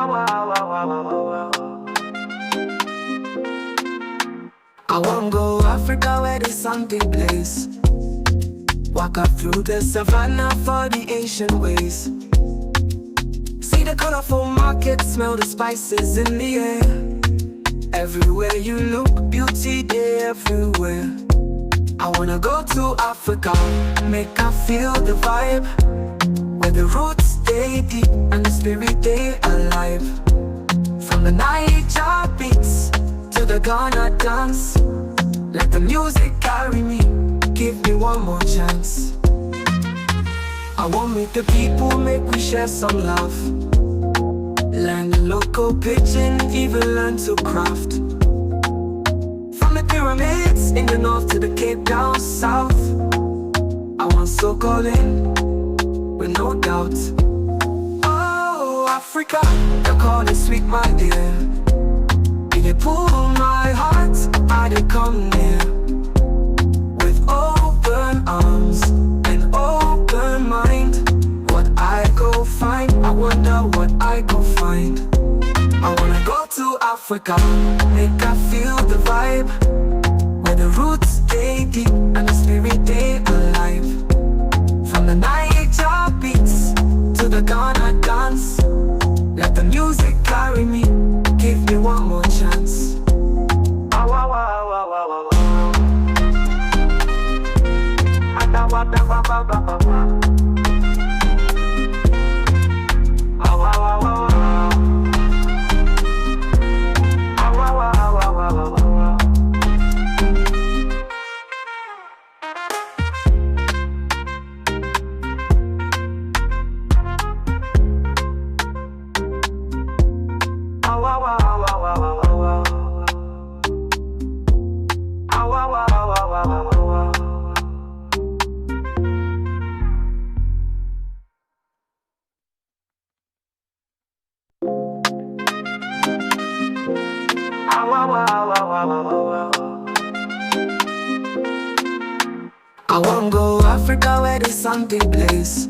I wanna go Africa where the sun they blaze. Walk up through the savannah for the ancient ways. See the colorful market, smell the spices in the air. Everywhere you look, beauty there everywhere. I wanna go to Africa, make I feel the vibe, where the roots stay deep and the spirit they alive. From the Niger beats to the Ghana dance, let the music carry me, give me one more chance. I want meet the people, make we share some love, learn the local pidgin, even learn to craft. From the pyramids in the north to the Cape down south, I want soak all in, with no doubt. Oh, Africa, the call is sweet, my dear. If you pull my heart, I did come near. With open arms and open mind, what I go find, I wonder what I go find. I wanna go to Africa, make I feel the vibe, where the roots stay deep and the spirit they alive. From the Niger beats to the Ghana dance, let the music carry me, give me one more chance. Ah, wah, wah, wah, wah, wah, wah. Ah, da, wah, da, wah, wah, wah, wah, wah. Ah, wah, wah, wah, wah. Ah, wah, wah, wah, wah, wah, wah, wah. Ah, wah, wah, wah, wah, wah, wah. Ah, wah, wah, wah, wah, wah, wah. Ah, wah, wah, wah, wah, wah, wah. I wanna go Africa where the sun they blaze.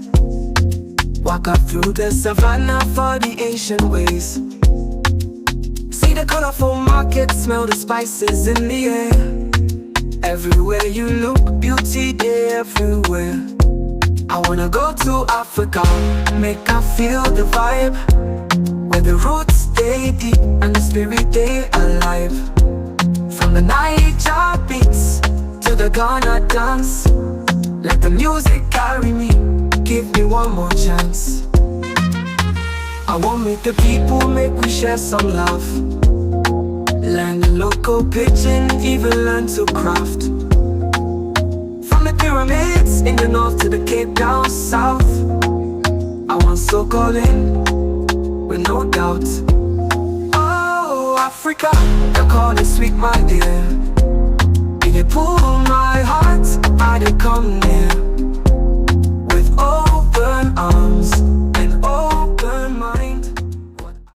Walk up through the savannah for the ancient ways. See the colorful market, smell the spices in the air. Everywhere you look, beauty there everywhere. I wanna go to Africa, make I feel the vibe, where the roots stay deep and the spirit they alive. From the Niger beats to the Ghana dance, let the music carry me, give me one more chance. I want meet the people, make we share some love, learn the local pidgin, even learn to craft. From the pyramids in the north to the Cape down south, I want soak all in, with no doubt. Oh, Africa, the call is sweet, my dear. If you pull